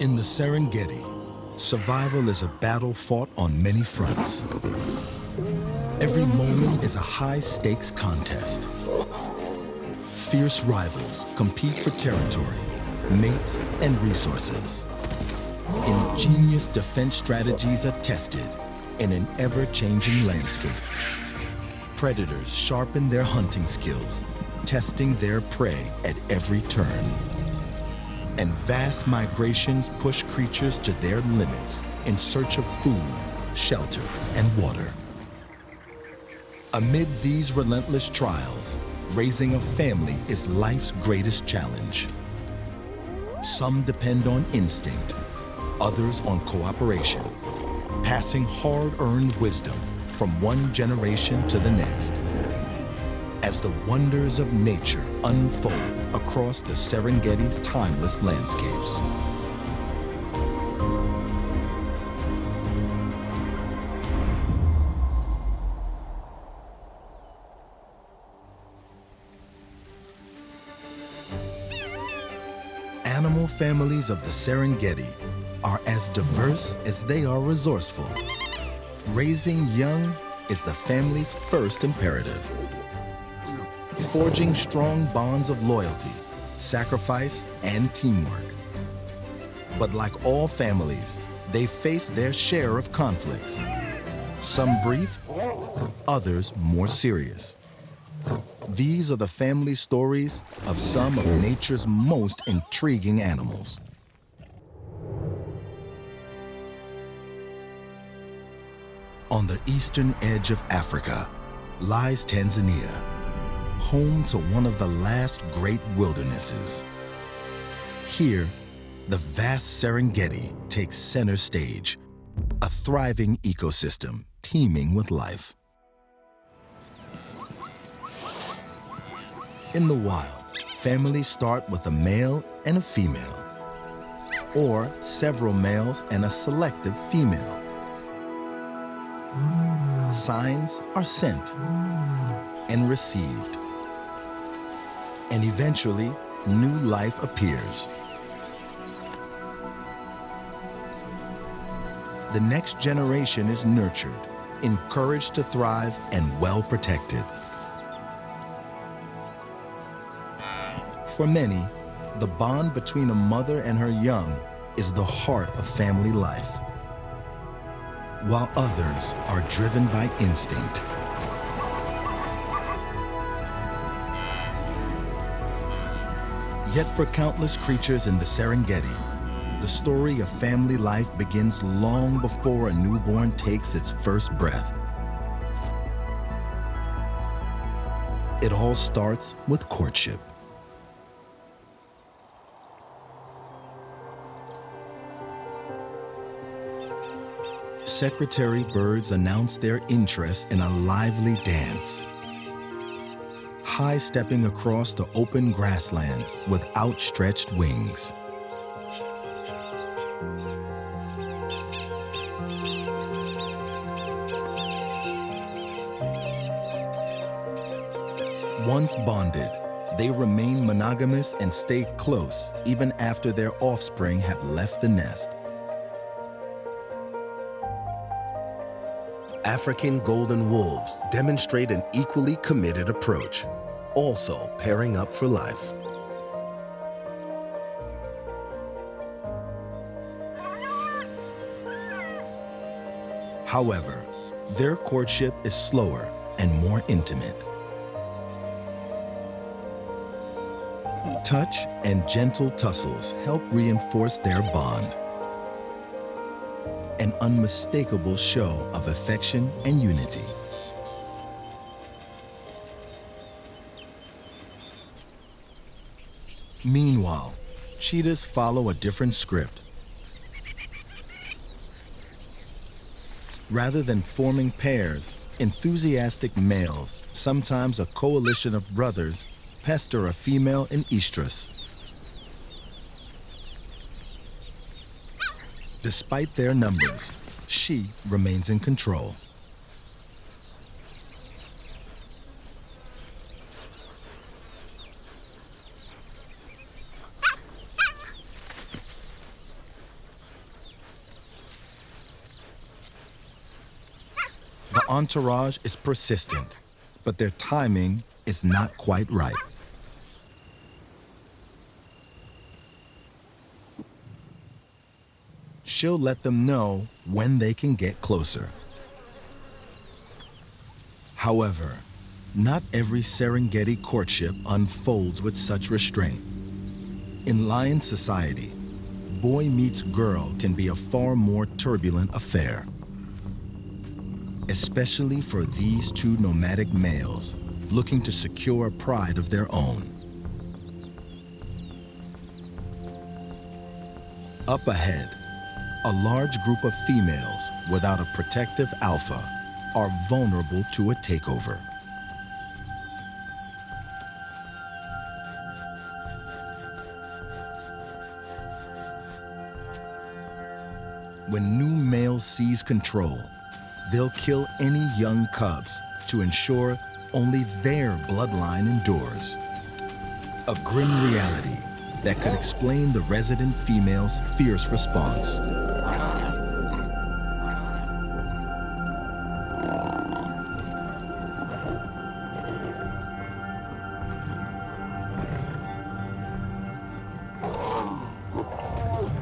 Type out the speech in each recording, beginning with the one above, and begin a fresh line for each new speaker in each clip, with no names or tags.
In the Serengeti, survival is a battle fought on many fronts. Every moment is a high-stakes contest. Fierce rivals compete for territory, mates, and resources. Ingenious defense strategies are tested in an ever-changing landscape. Predators sharpen their hunting skills, testing their prey at every turn. And vast migrations push creatures to their limits in search of food, shelter, and water. Amid these relentless trials, raising a family is life's greatest challenge. Some depend on instinct, others on cooperation, passing hard-earned wisdom from one generation to the next. As the wonders of nature unfold across the Serengeti's timeless landscapes. Animal families of the Serengeti are as diverse as they are resourceful. Raising young is the family's first imperative. Forging strong bonds of loyalty, sacrifice, and teamwork. But like all families, they face their share of conflicts. Some brief, others more serious. These are the family stories of some of nature's most intriguing animals. On the eastern edge of Africa lies Tanzania, home to one of the last great wildernesses. Here, the vast Serengeti takes center stage, a thriving ecosystem teeming with life. In the wild, families start with a male and a female, or several males and a selective female. Signs are sent and received. And eventually, new life appears. The next generation is nurtured, encouraged to thrive, and well protected. For many, the bond between a mother and her young is the heart of family life, while others are driven by instinct. Yet for countless creatures in the Serengeti, the story of family life begins long before a newborn takes its first breath. It all starts with courtship. Secretary birds announce their interest in a lively dance, high-stepping across the open grasslands with outstretched wings. Once bonded, they remain monogamous and stay close even after their offspring have left the nest. African golden wolves demonstrate an equally committed approach, also pairing up for life. However, their courtship is slower and more intimate. Touch and gentle tussles help reinforce their bond. An unmistakable show of affection and unity. Meanwhile, cheetahs follow a different script. Rather than forming pairs, enthusiastic males, sometimes a coalition of brothers, pester a female in estrus. Despite their numbers, she remains in control. The entourage is persistent, but their timing is not quite right. She'll let them know when they can get closer. However, not every Serengeti courtship unfolds with such restraint. In lion society, boy meets girl can be a far more turbulent affair, especially for these two nomadic males looking to secure a pride of their own. Up ahead, a large group of females without a protective alpha are vulnerable to a takeover. When new male seize control, they'll kill any young cubs to ensure only their bloodline endures. A grim reality that could explain the resident female's fierce response.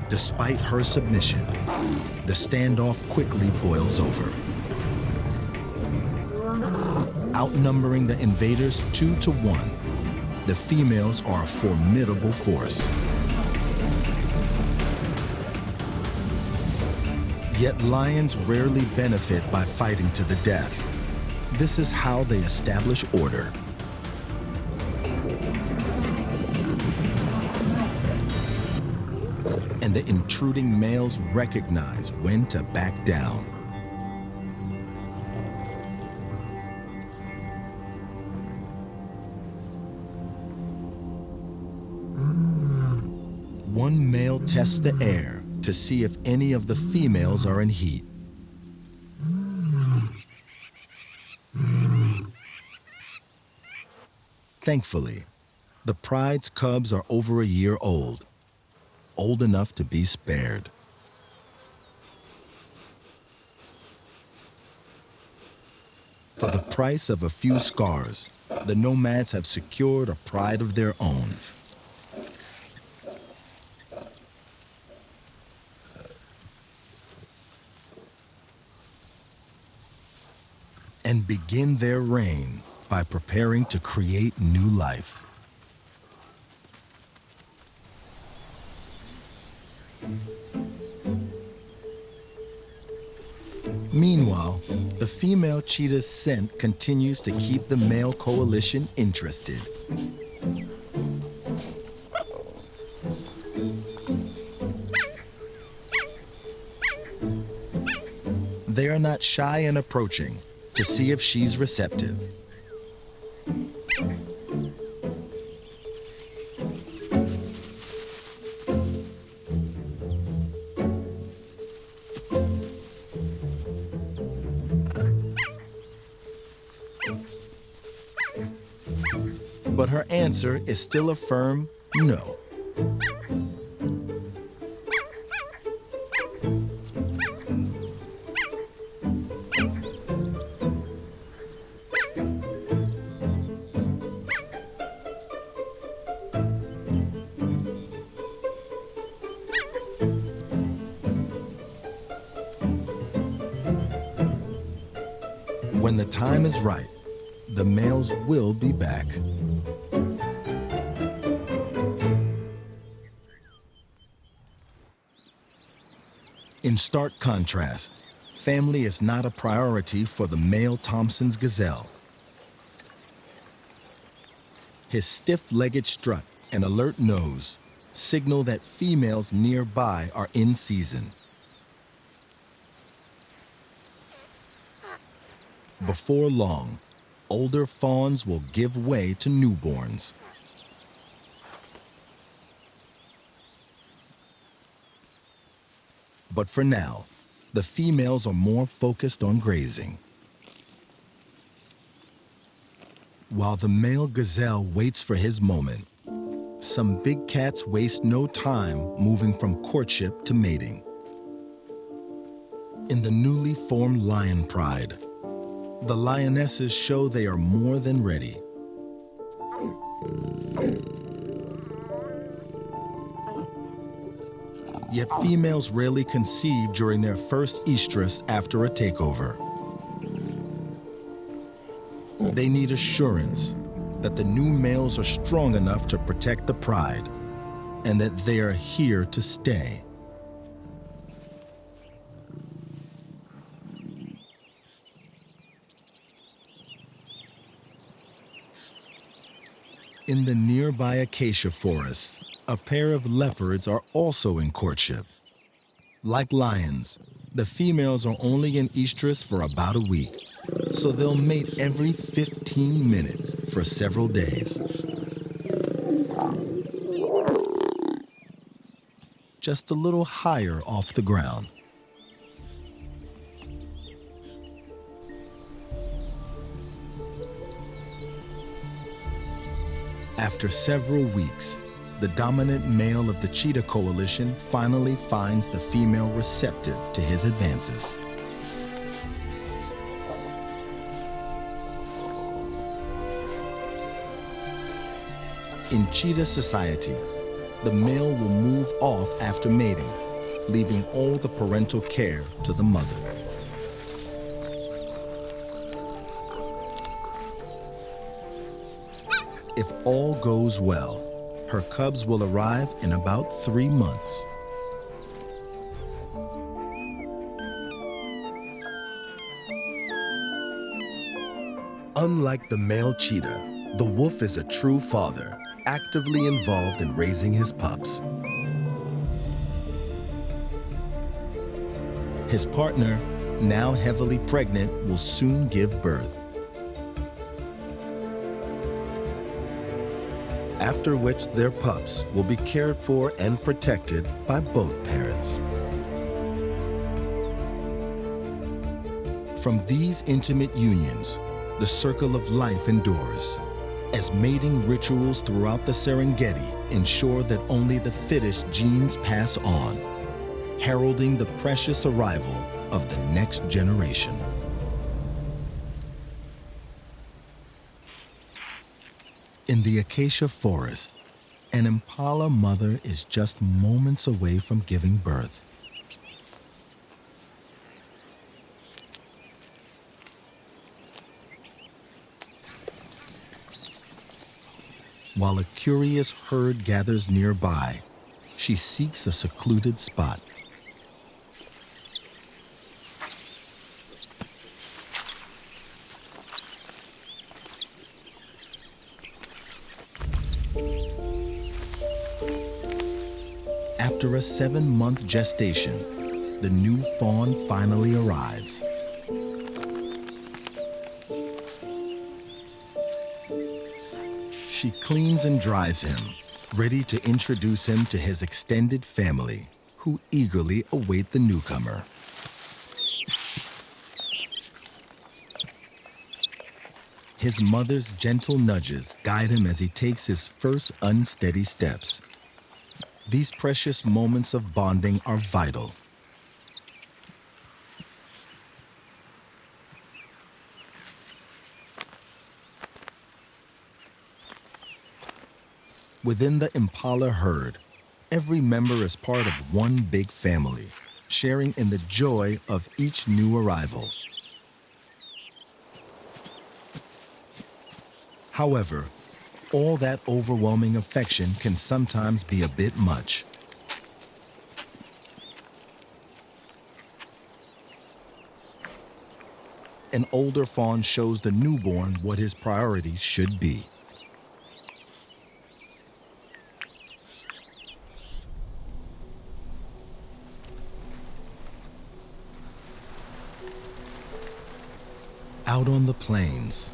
Despite her submission, the standoff quickly boils over. Outnumbering the invaders 2-1, the females are a formidable force. Yet lions rarely benefit by fighting to the death. This is how they establish order. And the intruding males recognize when to back down. One male tests the air to see if any of the females are in heat. Thankfully, the pride's cubs are over a year old enough to be spared. For the price of a few scars, the nomads have secured a pride of their own. And begin their reign by preparing to create new life. Meanwhile, the female cheetah's scent continues to keep the male coalition interested. They are not shy in approaching to see if she's receptive. But her answer is still a firm no. When the time is right, the males will be back. In stark contrast, family is not a priority for the male Thompson's gazelle. His stiff-legged strut and alert nose signal that females nearby are in season. Before long, older fawns will give way to newborns. But for now, the females are more focused on grazing. While the male gazelle waits for his moment, some big cats waste no time moving from courtship to mating. In the newly formed lion pride, The lionesses show they are more than ready. Yet females rarely conceive during their first estrus after a takeover. They need assurance that the new males are strong enough to protect the pride and that they are here to stay. In the nearby acacia forest, a pair of leopards are also in courtship. Like lions, the females are only in estrus for about a week, so they'll mate every 15 minutes for several days. Just a little higher off the ground. After several weeks, the dominant male of the cheetah coalition finally finds the female receptive to his advances. In cheetah society, the male will move off after mating, leaving all the parental care to the mother. If all goes well, her cubs will arrive in about 3 months. Unlike the male cheetah, the wolf is a true father, actively involved in raising his pups. His partner, now heavily pregnant, will soon give birth. After which their pups will be cared for and protected by both parents. From these intimate unions, the circle of life endures, as mating rituals throughout the Serengeti ensure that only the fittest genes pass on, heralding the precious arrival of the next generation. In the acacia forest, an impala mother is just moments away from giving birth. While a curious herd gathers nearby, she seeks a secluded spot. After a 7-month gestation, the new fawn finally arrives. She cleans and dries him, ready to introduce him to his extended family, who eagerly await the newcomer. His mother's gentle nudges guide him as he takes his first unsteady steps. These precious moments of bonding are vital. Within the impala herd, every member is part of one big family, sharing in the joy of each new arrival. However, all that overwhelming affection can sometimes be a bit much. An older fawn shows the newborn what his priorities should be. Out on the plains,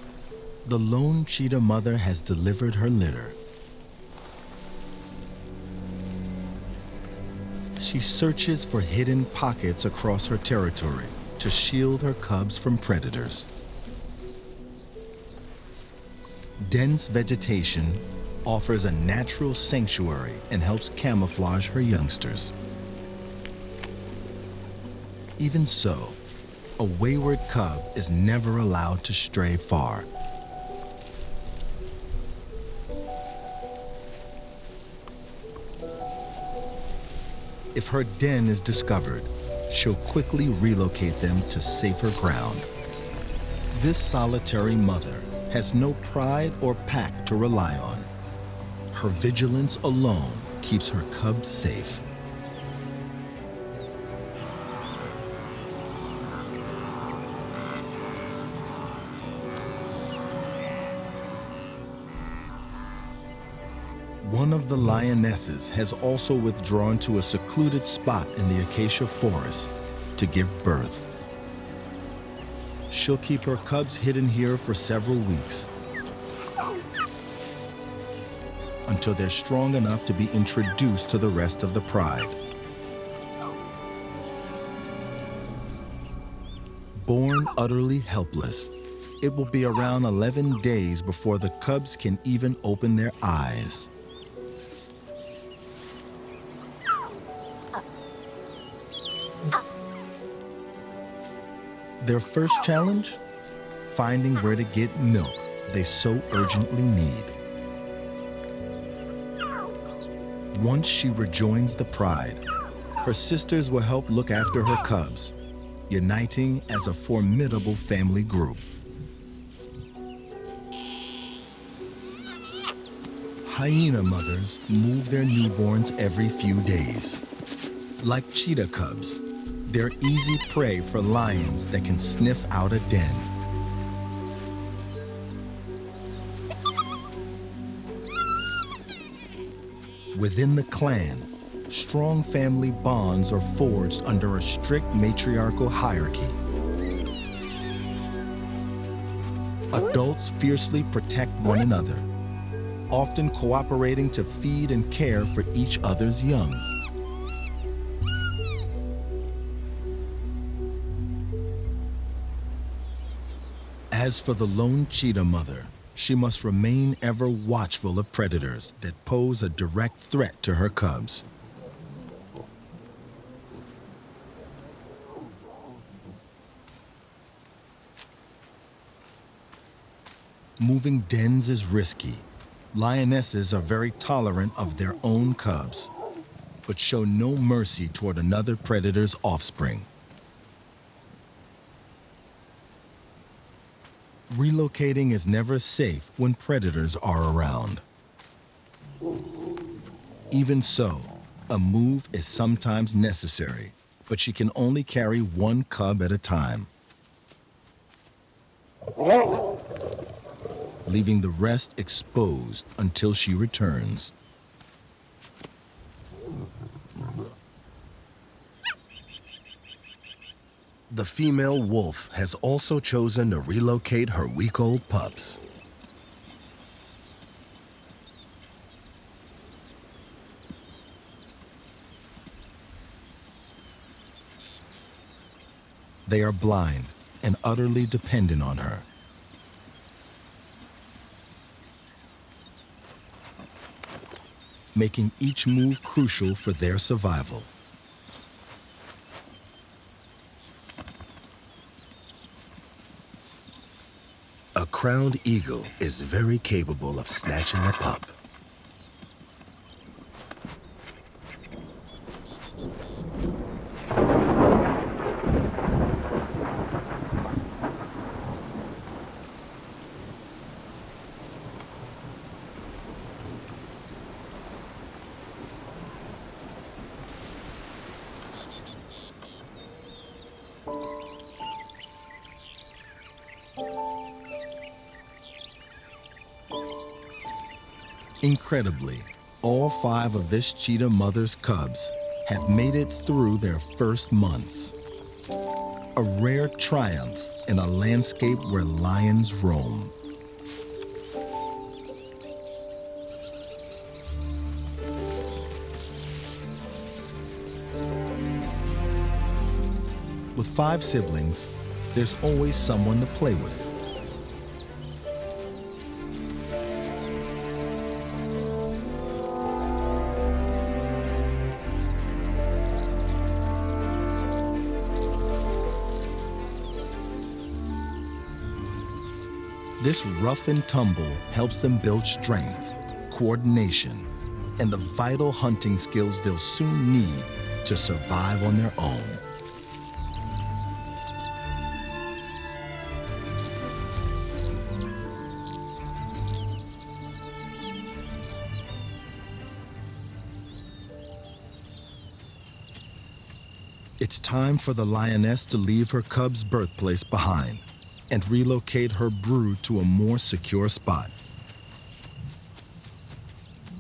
the lone cheetah mother has delivered her litter. She searches for hidden pockets across her territory to shield her cubs from predators. Dense vegetation offers a natural sanctuary and helps camouflage her youngsters. Even so, A wayward cub is never allowed to stray far. If her den is discovered, she'll quickly relocate them to safer ground. This solitary mother has no pride or pack to rely on. Her vigilance alone keeps her cubs safe. One of the lionesses has also withdrawn to a secluded spot in the acacia forest to give birth. She'll keep her cubs hidden here for several weeks until they're strong enough to be introduced to the rest of the pride. Born utterly helpless, it will be around 11 days before the cubs can even open their eyes. Their first challenge? Finding where to get milk they so urgently need. Once she rejoins the pride, her sisters will help look after her cubs, uniting as a formidable family group. Hyena mothers move their newborns every few days. Like cheetah cubs, they're easy prey for lions that can sniff out a den. Within the clan, strong family bonds are forged under a strict matriarchal hierarchy. Adults fiercely protect one another, often cooperating to feed and care for each other's young. As for the lone cheetah mother, she must remain ever watchful of predators that pose a direct threat to her cubs. Moving dens is risky. Lionesses are very tolerant of their own cubs, but show no mercy toward another predator's offspring. Relocating is never safe when predators are around. Even so, a move is sometimes necessary, but she can only carry one cub at a time, leaving the rest exposed until she returns. The female wolf has also chosen to relocate her week-old pups. They are blind and utterly dependent on her. Making each move crucial for their survival. A crowned eagle is very capable of snatching a pup. Incredibly, all 5 of this cheetah mother's cubs have made it through their first months. A rare triumph in a landscape where lions roam. With 5 siblings, there's always someone to play with. This rough and tumble helps them build strength, coordination, and the vital hunting skills they'll soon need to survive on their own. It's time for the lioness to leave her cub's birthplace behind and relocate her brood to a more secure spot.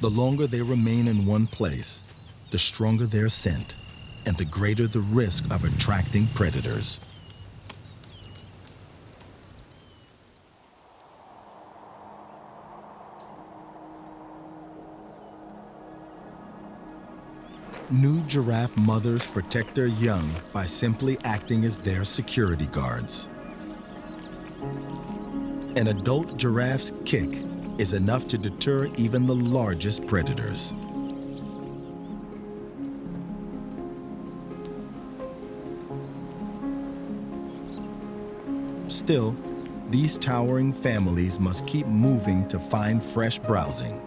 The longer they remain in one place, the stronger their scent and the greater the risk of attracting predators. New giraffe mothers protect their young by simply acting as their security guards. An adult giraffe's kick is enough to deter even the largest predators. Still, these towering families must keep moving to find fresh browsing.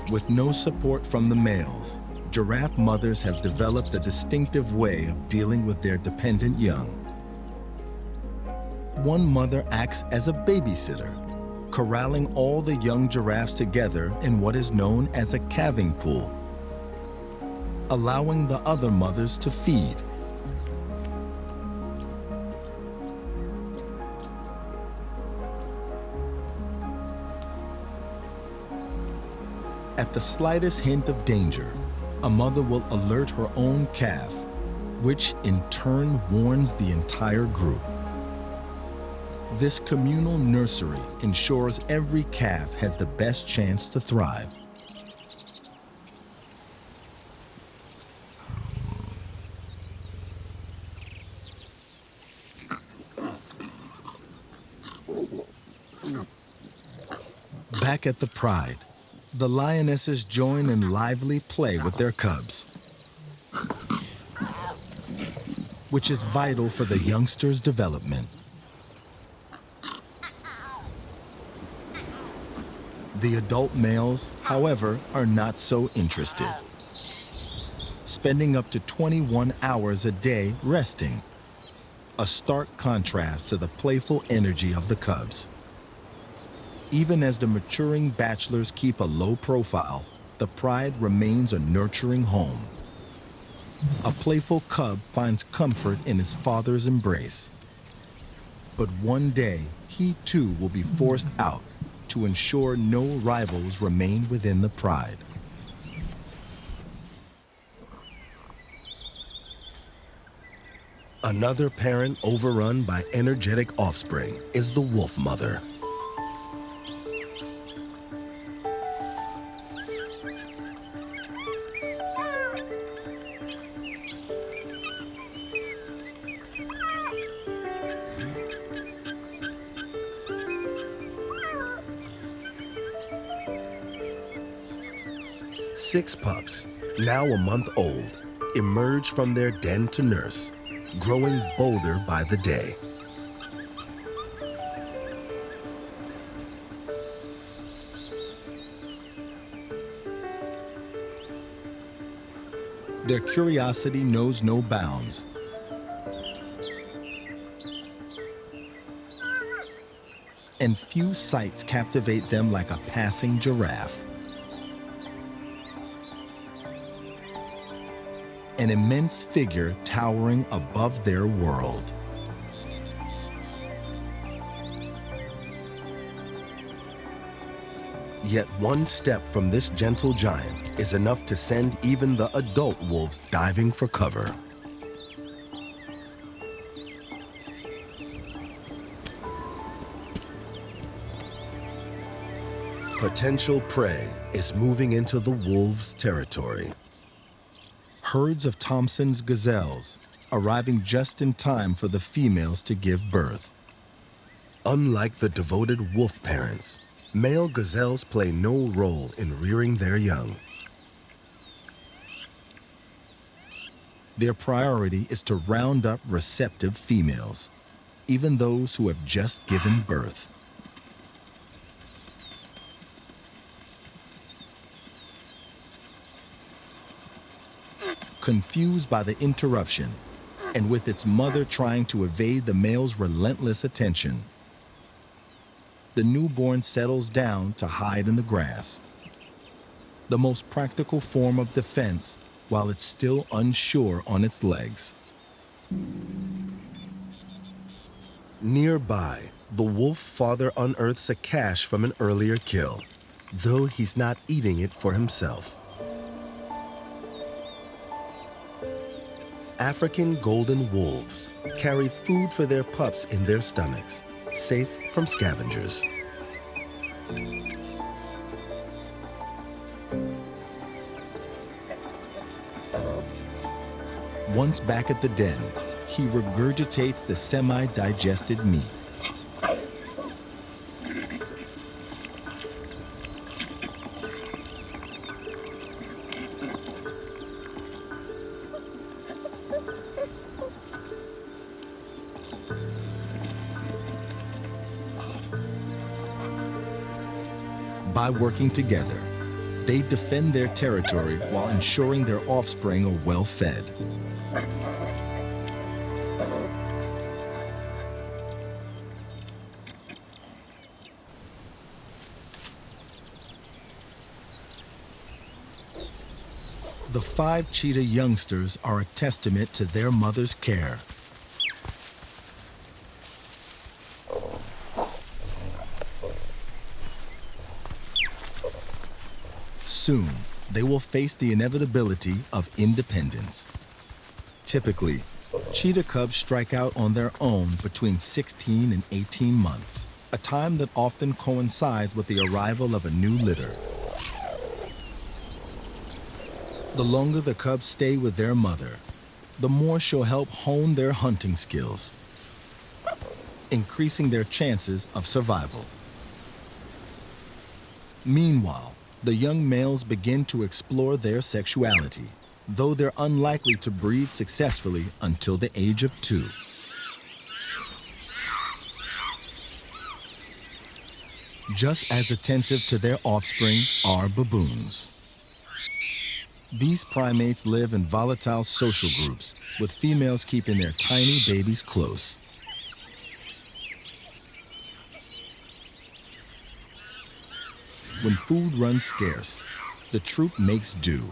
With no support from the males, giraffe mothers have developed a distinctive way of dealing with their dependent young. One mother acts as a babysitter, corralling all the young giraffes together in what is known as a calving pool, allowing the other mothers to feed. At the slightest hint of danger, a mother will alert her own calf, which in turn warns the entire group. This communal nursery ensures every calf has the best chance to thrive. Back at the pride, the lionesses join in lively play with their cubs, which is vital for the youngsters' development. The adult males, however, are not so interested, spending up to 21 hours a day resting, a stark contrast to the playful energy of the cubs. Even as the maturing bachelors keep a low profile, the pride remains a nurturing home. A playful cub finds comfort in his father's embrace. But one day, he too will be forced out to ensure no rivals remain within the pride. Another parent overrun by energetic offspring is the wolf mother. Six pups, now a month old, emerge from their den to nurse, growing bolder by the day. Their curiosity knows no bounds. And few sights captivate them like a passing giraffe. An immense figure towering above their world. Yet one step from this gentle giant is enough to send even the adult wolves diving for cover. Potential prey is moving into the wolves' territory. Herds of Thompson's gazelles, arriving just in time for the females to give birth.
Unlike the devoted wolf parents, male gazelles play no role in rearing their young.
Their priority is to round up receptive females, even those who have just given birth. Confused by the interruption, and with its mother trying to evade the male's relentless attention, the newborn settles down to hide in the grass, the most practical form of defense while it's still unsure on its legs.
Nearby, the wolf father unearths a cache from an earlier kill, though he's not eating it for himself. African golden wolves carry food for their pups in their stomachs, safe from scavengers.
Once back at the den, he regurgitates the semi-digested meat. By working together, they defend their territory while ensuring their offspring are well fed. The 5 cheetah youngsters are a testament to their mother's care. Soon, they will face the inevitability of independence. Typically, cheetah cubs strike out on their own between 16 and 18 months, a time that often coincides with the arrival of a new litter. The longer the cubs stay with their mother, the more she'll help hone their hunting skills, increasing their chances of survival. Meanwhile, the young males begin to explore their sexuality, though they're unlikely to breed successfully until the age of 2. Just as attentive to their offspring are baboons. These primates live in volatile social groups, with females keeping their tiny babies close. When food runs scarce, the troop makes do,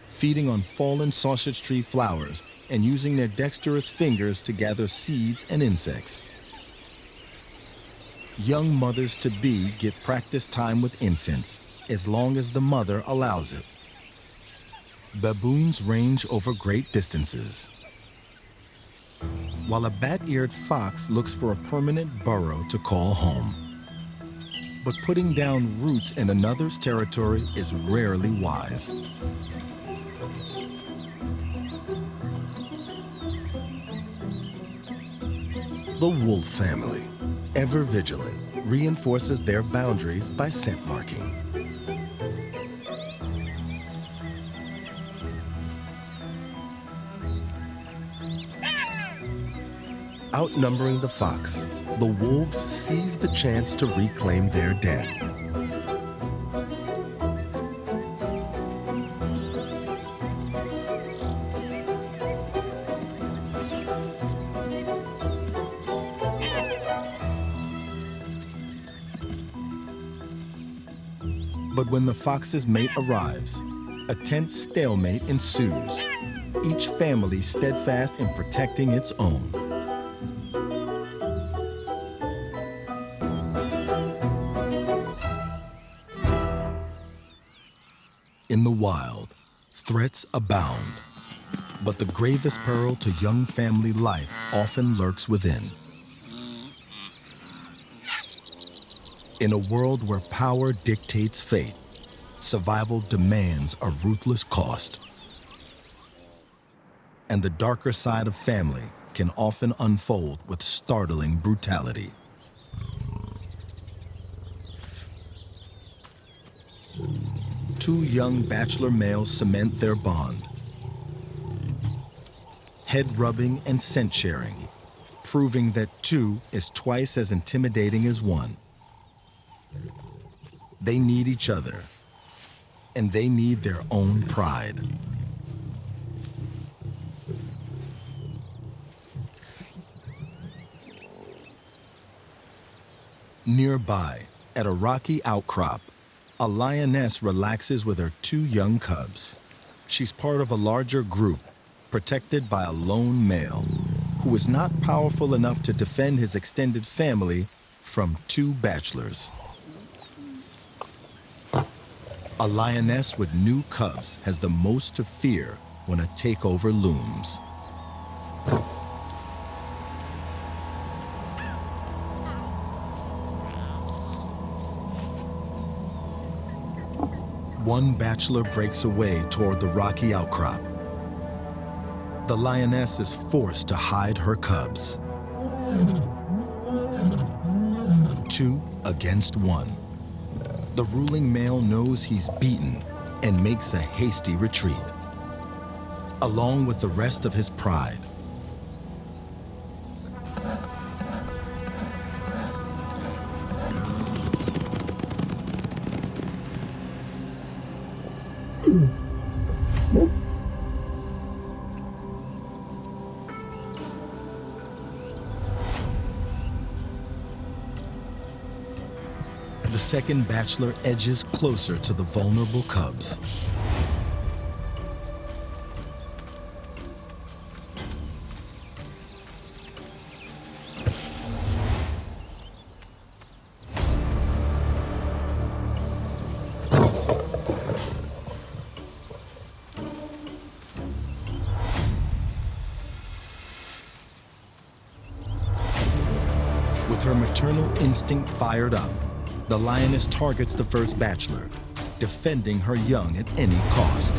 feeding on fallen sausage tree flowers and using their dexterous fingers to gather seeds and insects. Young mothers-to-be get practice time with infants, as long as the mother allows it. Baboons range over great distances, while a bat-eared fox looks for a permanent burrow to call home. But putting down roots in another's territory is rarely wise.
The wolf family, ever vigilant, reinforces their boundaries by scent marking. Outnumbering the fox, the wolves seize the chance to reclaim their den.
But when the fox's mate arrives, a tense stalemate ensues, each family steadfast in protecting its own. In the wild, threats abound, but the gravest peril to young family life often lurks within. In a world where power dictates fate, survival demands a ruthless cost. And the darker side of family can often unfold with startling brutality. two young bachelor males cement their bond. Head rubbing and scent sharing, proving that two is twice as intimidating as one. They need each other, and they need their own pride. Nearby, at a rocky outcrop, a lioness relaxes with her two young cubs. She's part of a larger group, protected by a lone male, who is not powerful enough to defend his extended family from two bachelors. A lioness with new cubs has the most to fear when a takeover looms. One bachelor breaks away toward the rocky outcrop. The lioness is forced to hide her cubs. 2 against 1. The ruling male knows he's beaten and makes a hasty retreat, along with the rest of his pride. The second bachelor edges closer to the vulnerable cubs. With her maternal instinct fired up, the lioness targets the first bachelor, defending her young at any cost.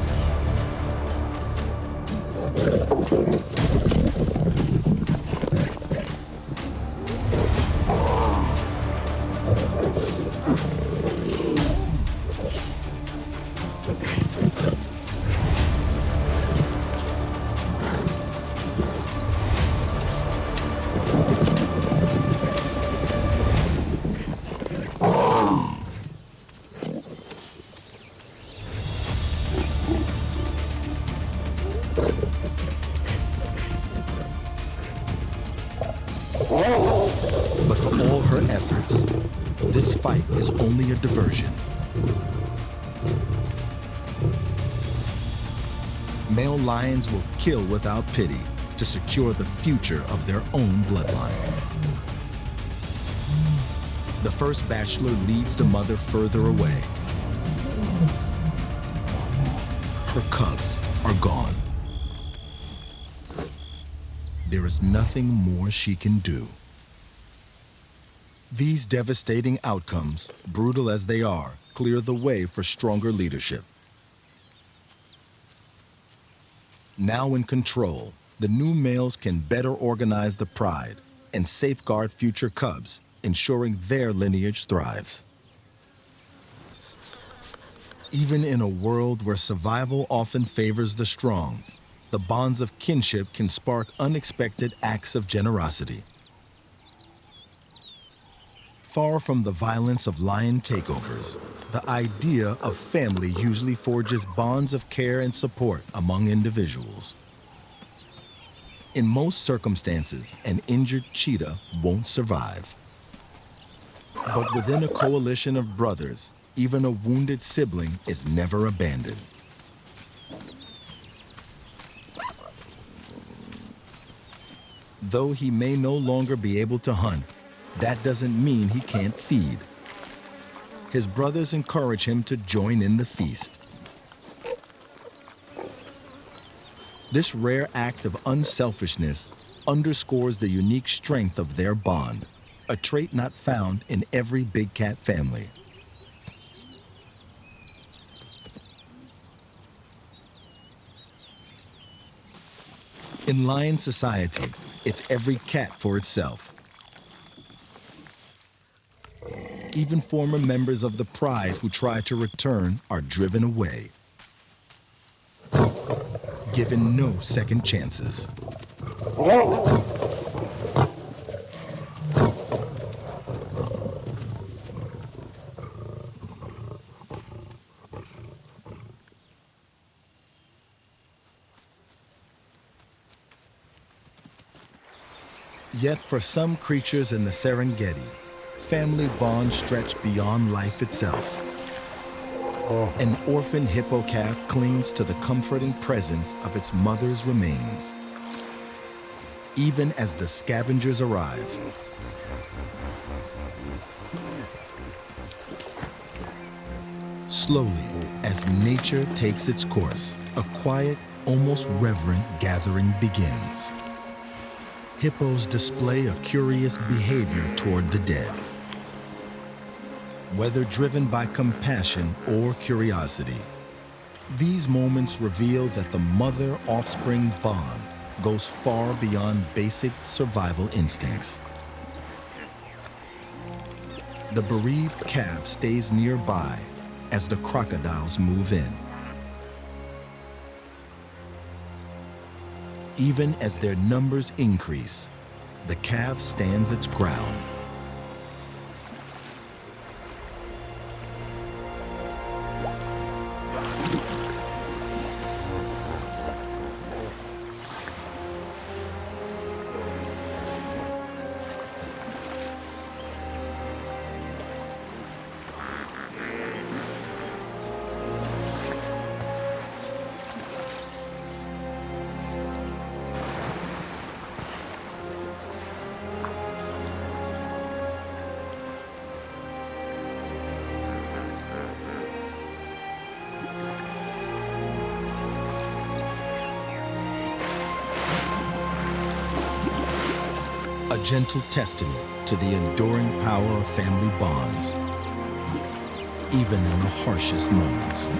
But for all her efforts, this fight is only a diversion. Male lions will kill without pity to secure the future of their own bloodline. The first bachelor leads the mother further away. Her cubs are gone. There is nothing more she can do. These devastating outcomes, brutal as they are, clear the way for stronger leadership. Now in control, the new males can better organize the pride and safeguard future cubs, ensuring their lineage thrives. Even in a world where survival often favors the strong, the bonds of kinship can spark unexpected acts of generosity. Far from the violence of lion takeovers, the idea of family usually forges bonds of care and support among individuals. In most circumstances, an injured cheetah won't survive. But within a coalition of brothers, even a wounded sibling is never abandoned. Though he may no longer be able to hunt, that doesn't mean he can't feed. His brothers encourage him to join in the feast. This rare act of unselfishness underscores the unique strength of their bond, a trait not found in every big cat family. In lion society, it's every cat for itself. Even former members of the pride who try to return are driven away, given no second chances. Yet for some creatures in the Serengeti, family bonds stretch beyond life itself. An orphan hippo calf clings to the comforting presence of its mother's remains, even as the scavengers arrive. Slowly, as nature takes its course, a quiet, almost reverent gathering begins. Hippos display a curious behavior toward the dead. Whether driven by compassion or curiosity, these moments reveal that the mother-offspring bond goes far beyond basic survival instincts. The bereaved calf stays nearby as the crocodiles move in. Even as their numbers increase, the calf stands its ground. A gentle testament to the enduring power of family bonds, even in the harshest moments.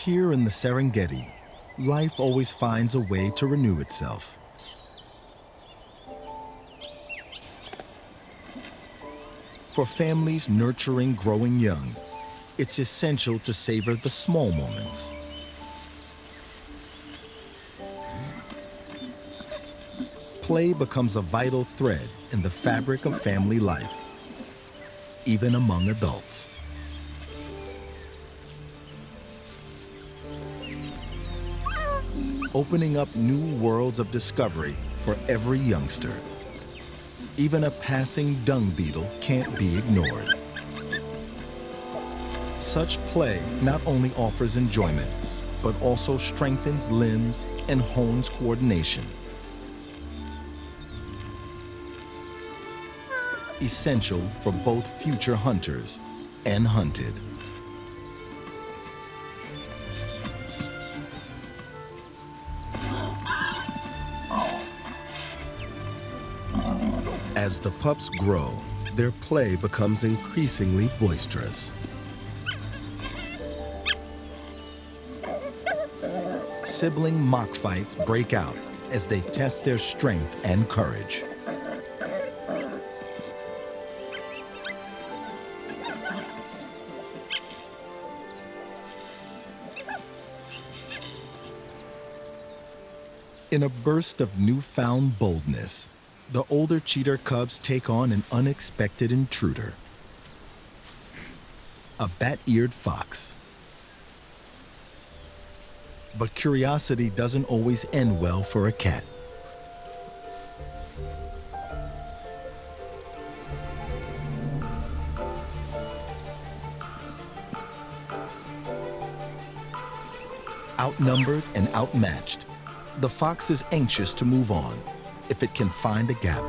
Here in the Serengeti, life always finds a way to renew itself. For families nurturing growing young, it's essential to savor the small moments. Play becomes a vital thread in the fabric of family life, even among adults. Opening up new worlds of discovery for every youngster. Even a passing dung beetle can't be ignored. Such play not only offers enjoyment, but also strengthens limbs and hones coordination. Essential for both future hunters and hunted. As the pups grow, their play becomes increasingly boisterous. Sibling mock fights break out as they test their strength and courage. In a burst of newfound boldness, the older cheetah cubs take on an unexpected intruder. A bat-eared fox. But curiosity doesn't always end well for a cat. Outnumbered and outmatched, the fox is anxious to move on if it can find a gap.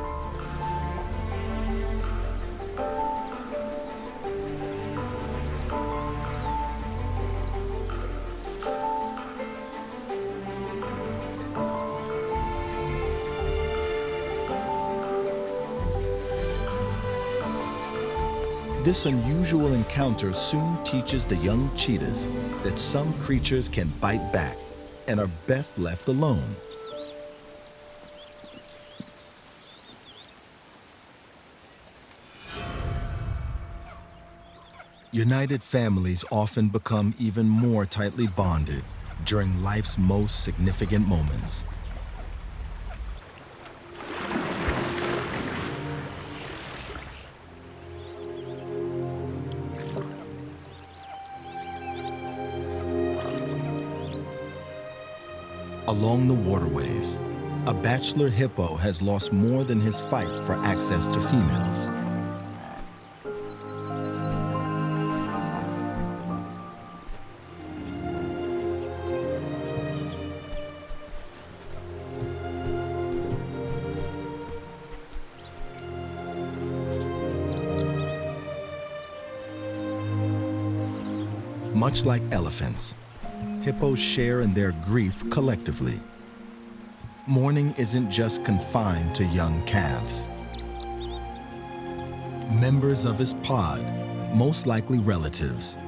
This unusual encounter soon teaches the young cheetahs that some creatures can bite back and are best left alone. United families often become even more tightly bonded during life's most significant moments. Along the waterways, a bachelor hippo has lost more than his fight for access to females. Much like elephants, hippos share in their grief collectively. Mourning isn't just confined to young calves. Members of his pod, most likely relatives,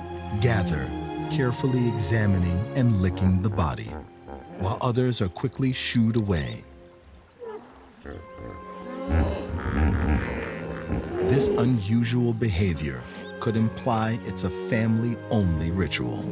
gather, carefully examining and licking the body, while others are quickly shooed away. This unusual behavior could imply it's a family-only ritual.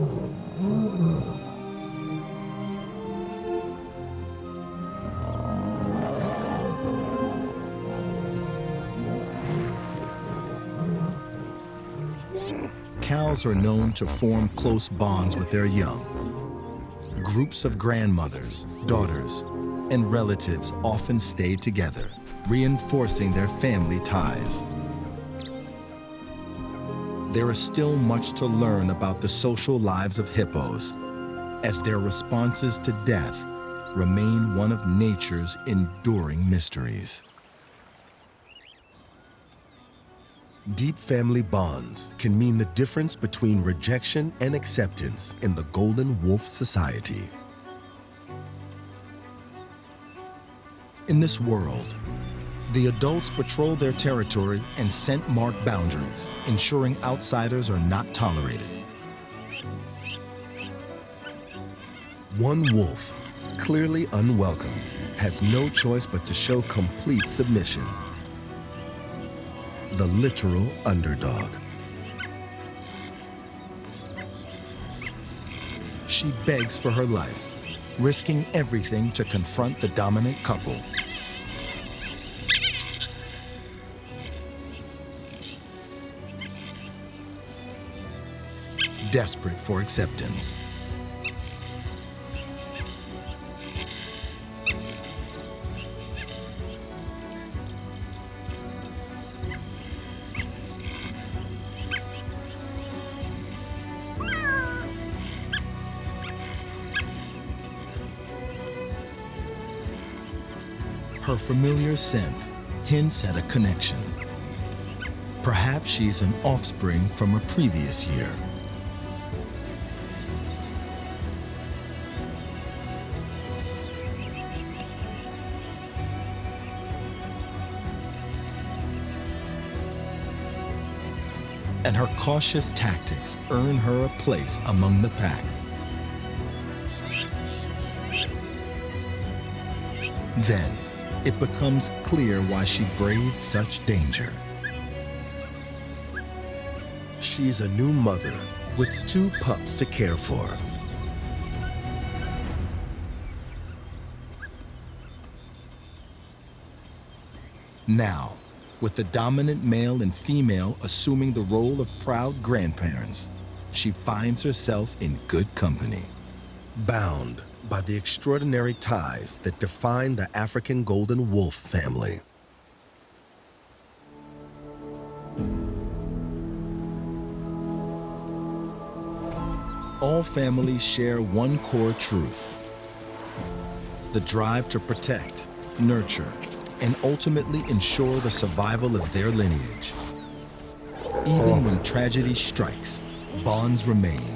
Cows are known to form close bonds with their young. Groups of grandmothers, daughters, and relatives often stay together, reinforcing their family ties. There is still much to learn about the social lives of hippos, as their responses to death remain one of nature's enduring mysteries. Deep family bonds can mean the difference between rejection and acceptance in the golden wolf society. In this world, the adults patrol their territory and scent mark boundaries, ensuring outsiders are not tolerated. One wolf, clearly unwelcome, has no choice but to show complete submission. The literal underdog. She begs for her life, risking everything to confront the dominant couple. Desperate for acceptance. Her familiar scent hints at a connection. Perhaps she's an offspring from a previous year. And her cautious tactics earn her a place among the pack. Then, it becomes clear why she braved such danger. She's a new mother with 2 pups to care for. Now, with the dominant male and female assuming the role of proud grandparents, she finds herself in good company. Bound by the extraordinary ties that define the African golden wolf family. All families share one core truth: the drive to protect, nurture, and ultimately ensure the survival of their lineage. Even when tragedy strikes, bonds remain,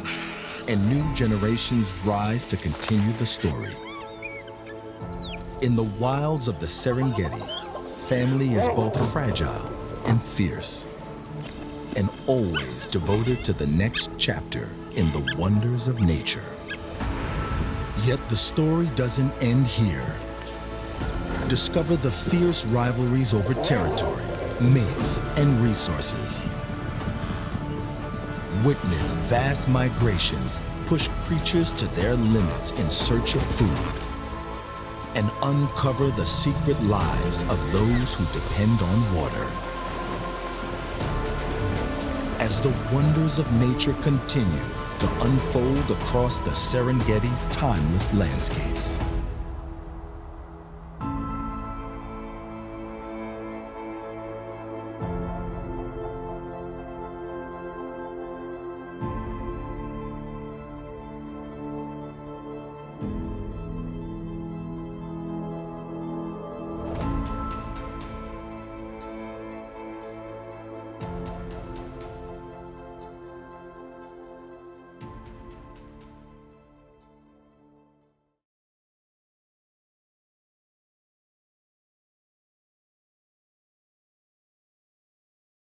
and new generations rise to continue the story. In the wilds of the Serengeti, family is both fragile and fierce, and always devoted to the next chapter in the wonders of nature. Yet the story doesn't end here. Discover the fierce rivalries over territory, mates, and resources. Witness vast migrations push creatures to their limits in search of food, and uncover the secret lives of those who depend on water. As the wonders of nature continue to unfold across the Serengeti's timeless landscapes.